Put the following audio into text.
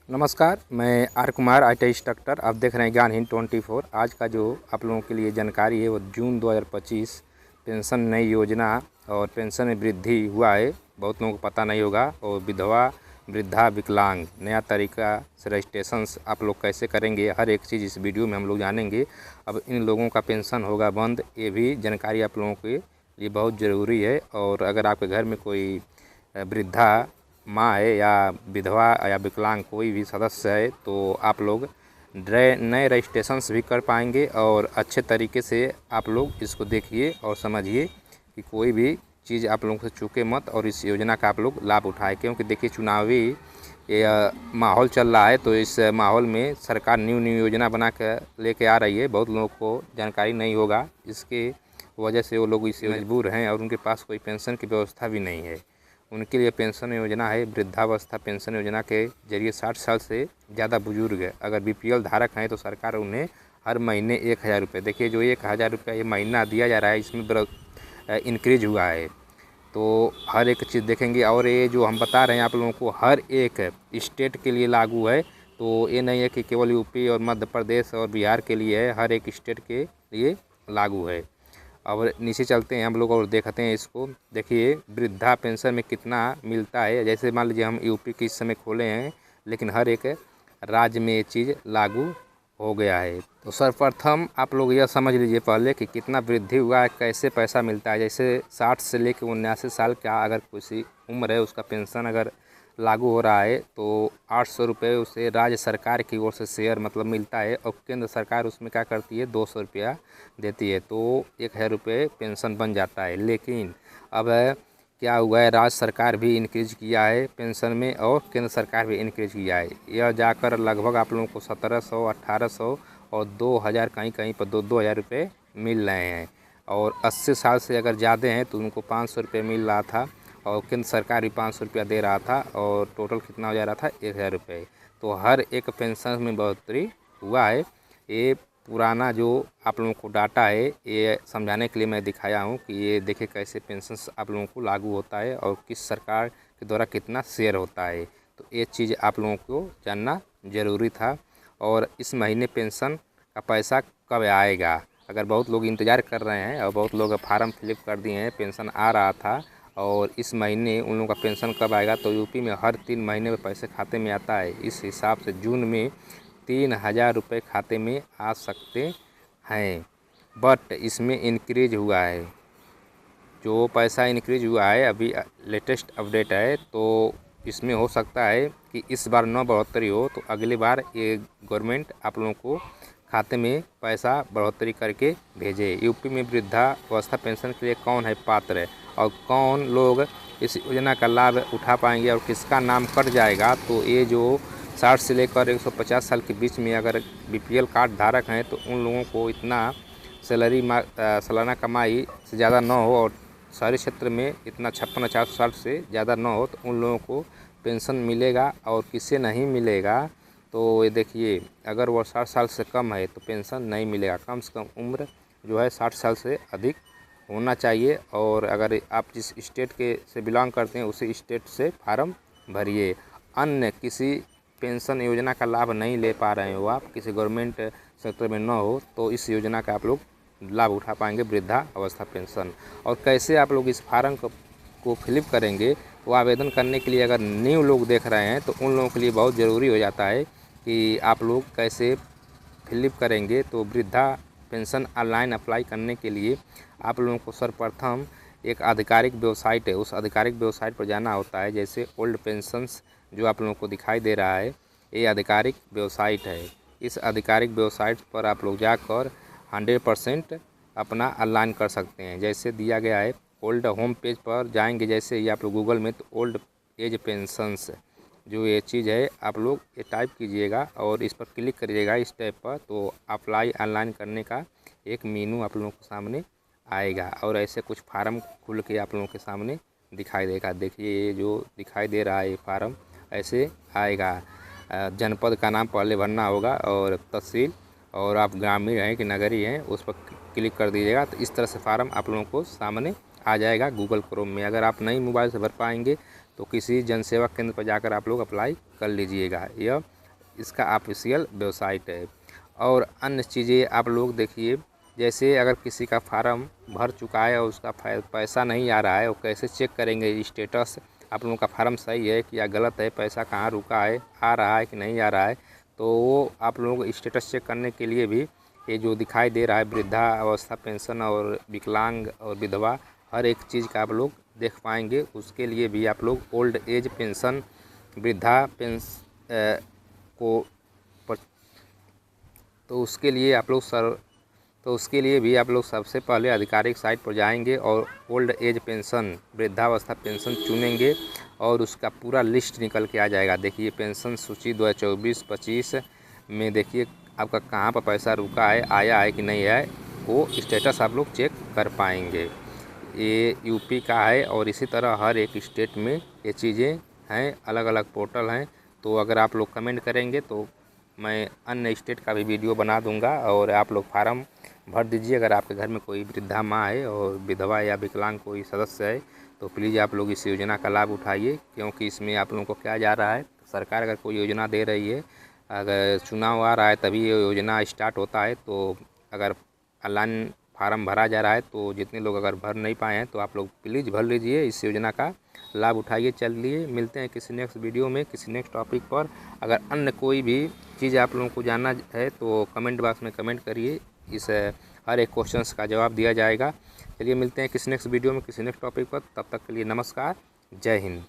नमस्कार, मैं are Kumar IT instructor. आप देख रहे हैं ज्ञान हिंद 24। आज का जो आप लोगों के लिए जानकारी है वो जून 2025 पेंशन नई योजना और पेंशन में वृद्धि हुआ है, बहुत लोगों को पता नहीं होगा। और विधवा, वृद्धा, विकलांग नया तरीका से रजिस्ट्रेशन आप लोग कैसे करेंगे, हर एक चीज़ इस वीडियो में हम लोग जानेंगे। अब इन लोगों का पेंशन होगा बंद, ये भी जानकारी आप लोगों के लिए बहुत ज़रूरी है। और अगर आपके घर में कोई वृद्धा माँ है या विधवा या विकलांग कोई भी सदस्य है तो आप लोग नए रजिस्ट्रेशंस भी कर पाएंगे। और अच्छे तरीके से आप लोग इसको देखिए और समझिए कि कोई भी चीज़ आप लोगों से चूके मत और इस योजना का आप लोग लाभ उठाएं। क्योंकि देखिए चुनावी माहौल चल रहा है, तो इस माहौल में सरकार न्यू योजना बना कर लेके आ रही है। बहुत लोगों को जानकारी नहीं होगा, इसके वजह से वो लोग इससे मजबूर हैं और उनके पास कोई पेंशन की व्यवस्था भी नहीं है। उनके लिए पेंशन योजना है वृद्धावस्था पेंशन योजना के जरिए 60 साल से ज़्यादा बुजुर्ग अगर BPL धारक हैं तो सरकार उन्हें हर महीने 1000 रुपये, देखिए जो 1000 रुपये ये महीना दिया जा रहा है इसमें इंक्रीज हुआ है। तो हर एक चीज़ देखेंगे। और ये जो हम बता रहे हैं आप लोगों को हर एक स्टेट के लिए लागू है, तो ये नहीं है कि केवल यूपी और मध्य प्रदेश और बिहार के लिए है, हर एक स्टेट के लिए लागू है। अब नीचे चलते हैं हम लोग और देखते हैं इसको। देखिए वृद्धा पेंशन में कितना मिलता है। जैसे मान लीजिए हम यूपी के इस समय खोले हैं, लेकिन हर एक राज्य में ये चीज़ लागू हो गया है। तो सर्वप्रथम आप लोग यह समझ लीजिए पहले कि कितना वृद्धि हुआ है, कैसे पैसा मिलता है। जैसे 60 से लेकर 79 साल का अगर किसी उम्र है उसका पेंशन अगर लागू हो रहा है तो 800 रुपये उसे राज्य सरकार की ओर से शेयर मतलब मिलता है। और केंद्र सरकार उसमें क्या करती है 200 रुपया देती है, तो 1000 रुपये पेंशन बन जाता है। लेकिन अब क्या हुआ है, राज्य सरकार भी इंक्रीज किया है पेंशन में और केंद्र सरकार भी इंक्रीज किया है। यह जाकर लगभग आप लोगों को 1700, 1800 और 2000 कहीं कहीं पर 2000 रुपये मिल रहे हैं। और 80 साल से अगर ज़्यादा हैं तो उनको 500 रुपये मिल रहा था और केंद्र सरकार भी 500 रुपया दे रहा था और टोटल कितना हो जा रहा था 1000 रुपये। तो हर एक पेंशन में बढ़ोतरी हुआ है। ये पुराना जो आप लोगों को डाटा है ये समझाने के लिए मैं दिखाया हूँ कि ये देखिए कैसे पेंशन आप लोगों को लागू होता है और किस सरकार के द्वारा कितना शेयर होता है। तो ये चीज़ आप लोगों को जानना ज़रूरी था। और इस महीने पेंशन का पैसा कब आएगा, अगर बहुत लोग इंतज़ार कर रहे हैं और बहुत लोग फार्म फिलअप कर दिए हैं, पेंशन आ रहा था और इस महीने उन लोगों का पेंशन कब आएगा। तो यूपी में हर 3 महीने में पैसे खाते में आता है। इस हिसाब से जून में 3000 रुपये खाते में आ सकते हैं, बट इसमें इंक्रीज हुआ है। जो पैसा इंक्रीज हुआ है अभी लेटेस्ट अपडेट है, तो इसमें हो सकता है कि इस बार न बढ़ोतरी हो तो अगली बार ये गवर्नमेंट आप लोगों को खाते में पैसा बढ़ोतरी करके भेजे। यूपी में वृद्धावस्था पेंशन के लिए कौन है पात्र है और कौन लोग इस योजना का लाभ उठा पाएंगे और किसका नाम कट जाएगा। तो ये जो 60 से लेकर 150 साल के बीच में अगर BPL कार्ड धारक हैं तो उन लोगों को इतना सालाना कमाई से ज़्यादा न हो और शहरी क्षेत्र में इतना 56-50 से ज़्यादा न हो तो उन लोगों को पेंशन मिलेगा। और किसे नहीं मिलेगा तो ये देखिए अगर वो 60 साल से कम है तो पेंशन नहीं मिलेगा। कम से कम उम्र जो है 60 साल से अधिक होना चाहिए। और अगर आप जिस स्टेट के से बिलोंग करते हैं उसी स्टेट से फार्म भरिए। अन्य किसी पेंशन योजना का लाभ नहीं ले पा रहे हो, आप किसी गवर्नमेंट सेक्टर में न हो तो इस योजना का आप लोग लाभ उठा पाएंगे वृद्धावस्था पेंशन। और कैसे आप लोग इस फार्म को फिलअप करेंगे, वो आवेदन करने के लिए अगर न्यू लोग देख रहे हैं तो उन लोगों के लिए बहुत ज़रूरी हो जाता है कि आप लोग कैसे फिलअप करेंगे। तो वृद्धा पेंशन ऑनलाइन अप्लाई करने के लिए आप लोगों को सर्वप्रथम एक आधिकारिक वेबसाइट है, उस आधिकारिक वेबसाइट पर जाना होता है। जैसे ओल्ड पेंशन्स जो आप लोगों को दिखाई दे रहा है ये आधिकारिक वेबसाइट है। इस आधिकारिक वेबसाइट पर आप लोग जाकर 100% अपना ऑनलाइन कर सकते हैं। जैसे दिया गया है ओल्ड होम पेज पर जाएंगे, जैसे ये आप लोग गूगल में तो ओल्ड एज पेंशन्स जो ये चीज़ है आप लोग ये टाइप कीजिएगा और इस पर क्लिक करिएगा इस टाइप पर, तो अप्लाई ऑनलाइन करने का एक मेनू आप लोगों के सामने आएगा और ऐसे कुछ फार्म खुल के आप लोगों के सामने दिखाई देगा। देखिए ये जो दिखाई दे रहा है ये फार्म ऐसे आएगा। जनपद का नाम पहले भरना होगा और तहसील, और आप ग्रामीण हैं कि नगरी हैं उस पर क्लिक कर दीजिएगा। तो इस तरह से फार्म आप लोगों को सामने आ जाएगा गूगल क्रोम में। अगर आप नहीं मोबाइल से भर पाएंगे तो किसी जन सेवा केंद्र पर जाकर आप लोग अप्लाई कर लीजिएगा। यह इसका ऑफिशियल वेबसाइट है। और अन्य चीज़ें आप लोग देखिए, जैसे अगर किसी का फार्म भर चुका है और उसका पैसा नहीं आ रहा है, वो कैसे चेक करेंगे स्टेटस आप लोगों का फार्म सही है कि या गलत है, पैसा कहाँ रुका है, आ रहा है कि नहीं आ रहा है। तो वो आप लोग स्टेटस चेक करने के लिए भी ये जो दिखाई दे रहा है वृद्धावस्था पेंशन और विकलांग और विधवा, हर एक चीज़ का आप लोग देख पाएंगे। उसके लिए भी आप लोग ओल्ड एज पेंशन वृद्धा को तो उसके लिए भी आप लोग सबसे पहले आधिकारिक साइट पर जाएंगे और ओल्ड एज पेंशन वृद्धावस्था पेंशन चुनेंगे और उसका पूरा लिस्ट निकल के आ जाएगा। देखिए पेंशन सूची 2024-25 में देखिए आपका कहाँ पर पैसा रुका है, आया है कि नहीं है, वो स्टेटस आप लोग चेक कर पाएंगे। ये यूपी का है और इसी तरह हर एक स्टेट में ये चीज़ें हैं, अलग अलग पोर्टल हैं। तो अगर आप लोग कमेंट करेंगे तो मैं अन्य स्टेट का भी वीडियो बना दूंगा और आप लोग फार्म भर दीजिए। अगर आपके घर में कोई वृद्धा माँ है और विधवा या विकलांग कोई सदस्य है तो प्लीज़ आप लोग इस योजना का लाभ उठाइए, क्योंकि इसमें आप लोगों को क्या जा रहा है, सरकार अगर कोई योजना दे रही है, अगर चुनाव आ रहा है तभी ये योजना स्टार्ट होता है। तो अगर ऑनलाइन फार्म भरा जा रहा है तो जितने लोग अगर भर नहीं पाए हैं तो आप लोग प्लीज़ भर लीजिए, इस योजना का लाभ उठाइए। चलिए मिलते हैं किसी नेक्स्ट वीडियो में किसी नेक्स्ट टॉपिक पर। अगर अन्य कोई भी चीज़ आप लोगों को जानना है तो कमेंट बॉक्स में कमेंट करिए, इस हर एक क्वेश्चंस का जवाब दिया जाएगा। चलिए मिलते हैं किसी नेक्स्ट वीडियो में किसी नेक्स्ट टॉपिक पर, तब तक के लिए नमस्कार, जय हिंद।